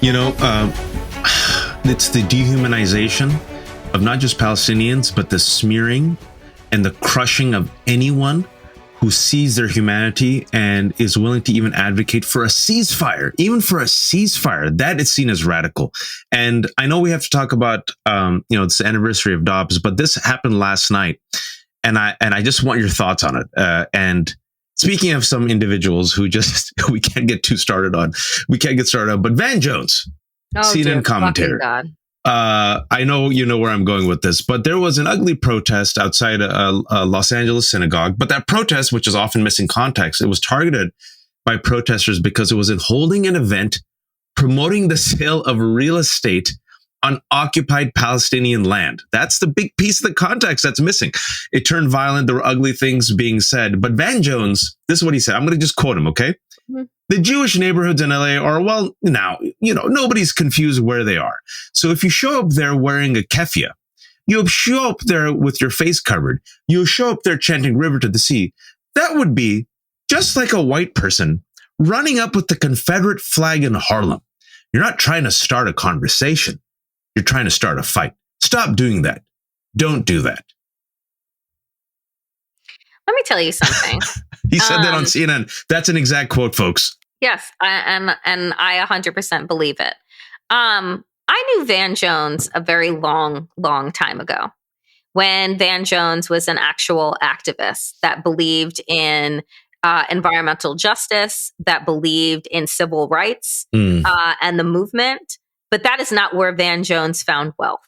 You know, it's the dehumanization of not just Palestinians, but the smearing and the crushing of anyone who sees their humanity and is willing to even advocate for a ceasefire, even for a ceasefire. That is seen as radical. And I know we have to talk about, it's the anniversary of Dobbs, but this happened last night. And I just want your thoughts on it. And speaking of some individuals who just, we can't get started on, but Van Jones, CNN commentator. I know you know where I'm going with this, but there was an ugly protest outside a Los Angeles synagogue. But that protest, which is often missing context, it was targeted by protesters because it was in holding an event promoting the sale of real estate on occupied Palestinian land. That's the big piece of the context that's missing. It turned violent. There were ugly things being said. But Van Jones, this is what he said. I'm going to just quote him, okay? Mm-hmm. The Jewish neighborhoods in LA are, well, now, nobody's confused where they are. So if you show up there wearing a keffiyeh, you show up there with your face covered, you show up there chanting river to the sea, that would be just like a white person running up with the Confederate flag in Harlem. You're not trying to start a conversation. You're trying to start a fight. Stop doing that. Don't do that. Let me tell you something. He said that on CNN. That's an exact quote, folks. Yes, and I 100% believe it. I knew Van Jones a very long time ago, when Van Jones was an actual activist that believed in environmental justice, that believed in civil rights and the movement. But that is not where Van Jones found wealth.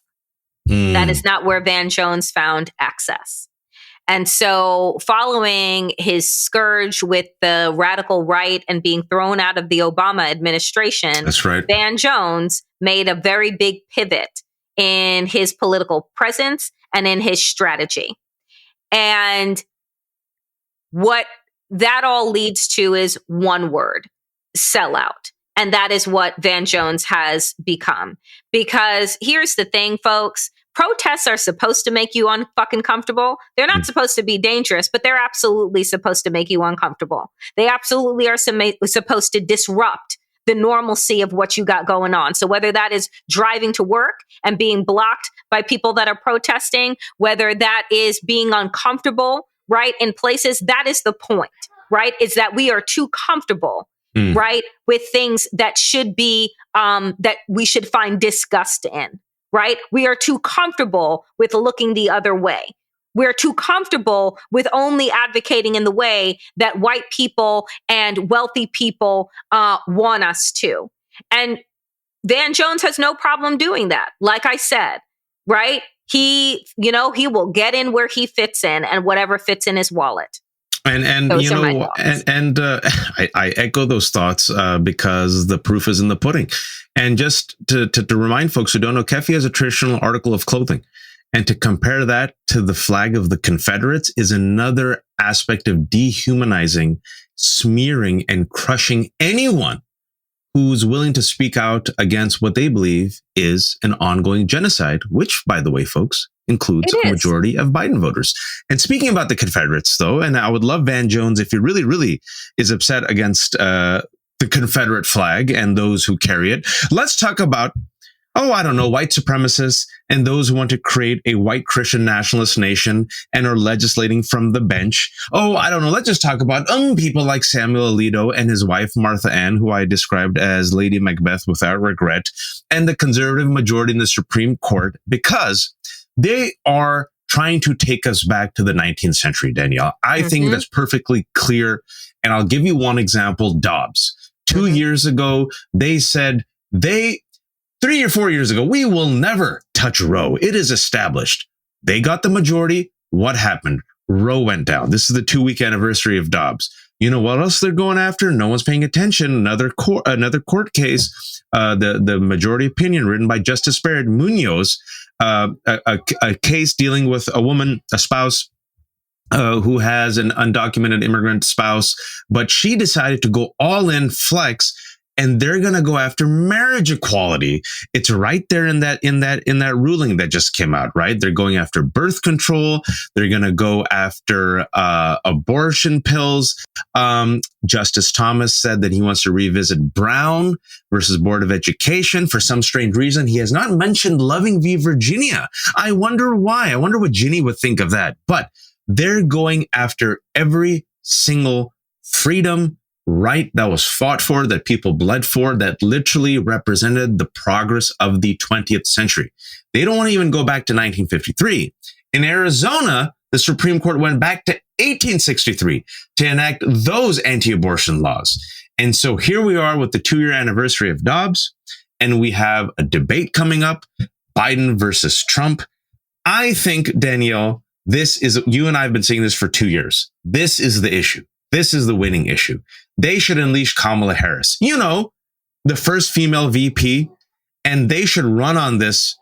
That is not where Van Jones found access. And so following his scourge with the radical right and being thrown out of the Obama administration, that's right, Van Jones made a very big pivot in his political presence and in his strategy. And what that all leads to is one word: sellout. And that is what Van Jones has become. Because here's the thing, folks. Protests are supposed to make you unfucking comfortable. They're not supposed to be dangerous, but they're absolutely supposed to make you uncomfortable. They absolutely are supposed to disrupt the normalcy of what you got going on. So whether that is driving to work and being blocked by people that are protesting, whether that is being uncomfortable, right, in places, that is the point, right? Is that we are too comfortable, right, with things that should be, that we should find disgust in, right? We are too comfortable with looking the other way. We're too comfortable with only advocating in the way that white people and wealthy people want us to. And Van Jones has no problem doing that. Like I said, right? He will get in where he fits in and whatever fits in his wallet. And I echo those thoughts because the proof is in the pudding. And just to remind folks who don't know, keffiyeh is a traditional article of clothing. And to compare that to the flag of the Confederates is another aspect of dehumanizing, smearing, and crushing anyone who's willing to speak out against what they believe is an ongoing genocide, which, by the way, folks, includes a majority of Biden voters. And speaking about the Confederates, though, and I would love Van Jones, if he really, really is upset against the Confederate flag and those who carry it, let's talk about, white supremacists and those who want to create a white Christian nationalist nation and are legislating from the bench. Let's just talk about people like Samuel Alito and his wife, Martha Ann, who I described as Lady Macbeth without regret, and the conservative majority in the Supreme Court, because they are trying to take us back to the 19th century, Danielle. I think that's perfectly clear. And I'll give you one example, Dobbs. 2 years ago, they said 3 or 4 years ago, we will never touch Roe. It is established. They got the majority. What happened? Roe went down. This is the 2-week anniversary of Dobbs. You know what else they're going after? No one's paying attention. Another court case, the majority opinion written by Justice Barrett Munoz, a case dealing with a woman, a spouse, who has an undocumented immigrant spouse, but she decided to go all in, flex, and they're going to go after marriage equality. It's right there in that ruling that just came out, right? They're going after birth control. They're going to go after abortion pills. Justice Thomas said that he wants to revisit Brown versus Board of Education. For some strange reason, he has not mentioned Loving v. Virginia. I wonder why. I wonder what Ginny would think of that. But they're going after every single freedom, right, that was fought for, that people bled for, that literally represented the progress of the 20th century. They don't want to even go back to 1953. In Arizona, the Supreme Court went back to 1863 to enact those anti-abortion laws. And so here we are with the 2-year anniversary of Dobbs, and we have a debate coming up, Biden versus Trump. I think, Danielle, you and I have been saying this for 2 years. This is the issue. This is the winning issue. They should unleash Kamala Harris, the first female VP, and they should run on this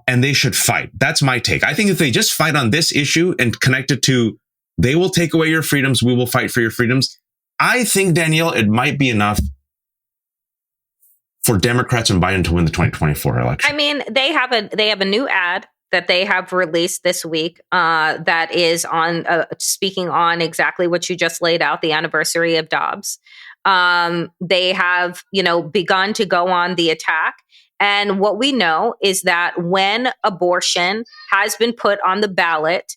and they should fight. That's my take. I think if they just fight on this issue and connect it to, they will take away your freedoms, we will fight for your freedoms. I think, Danielle, it might be enough for Democrats and Biden to win the 2024 election. I mean, they have a new ad that they have released this week that is on speaking on exactly what you just laid out, the anniversary of Dobbs. They have, begun to go on the attack. And what we know is that when abortion has been put on the ballot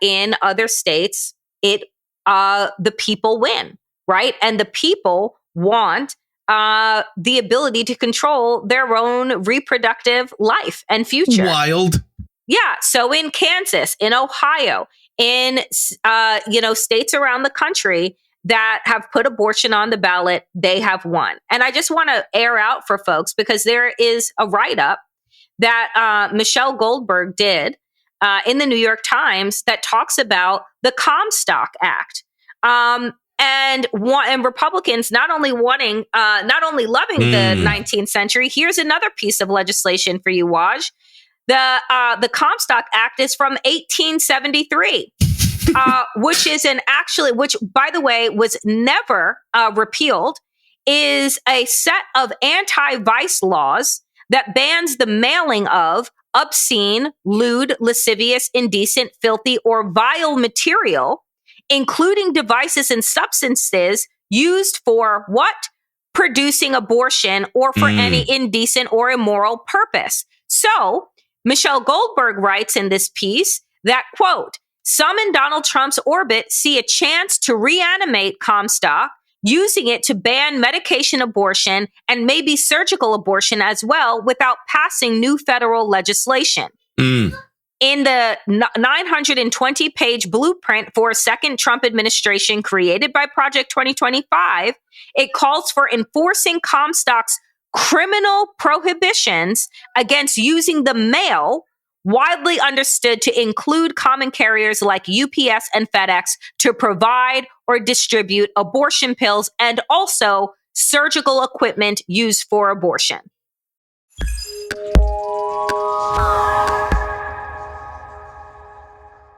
in other states, the people win, right? And the people want the ability to control their own reproductive life and future. Wild. Yeah. So in Kansas, in Ohio, in, states around the country that have put abortion on the ballot, they have won. And I just want to air out for folks, because there is a write-up that Michelle Goldberg did in the New York Times that talks about the Comstock Act. And Republicans not only loving the 19th century. Here's another piece of legislation for you, Waj. The Comstock Act is from 1873, which by the way was never repealed, is a set of anti-vice laws that bans the mailing of obscene, lewd, lascivious, indecent, filthy, or vile material, including devices and substances used for what? Producing abortion or for any indecent or immoral purpose. So Michelle Goldberg writes in this piece that, quote, some in Donald Trump's orbit see a chance to reanimate Comstock, using it to ban medication abortion and maybe surgical abortion as well without passing new federal legislation. In the 920-page blueprint for a second Trump administration created by Project 2025, it calls for enforcing Comstock's criminal prohibitions against using the mail, widely understood to include common carriers like UPS and FedEx, to provide or distribute abortion pills and also surgical equipment used for abortion.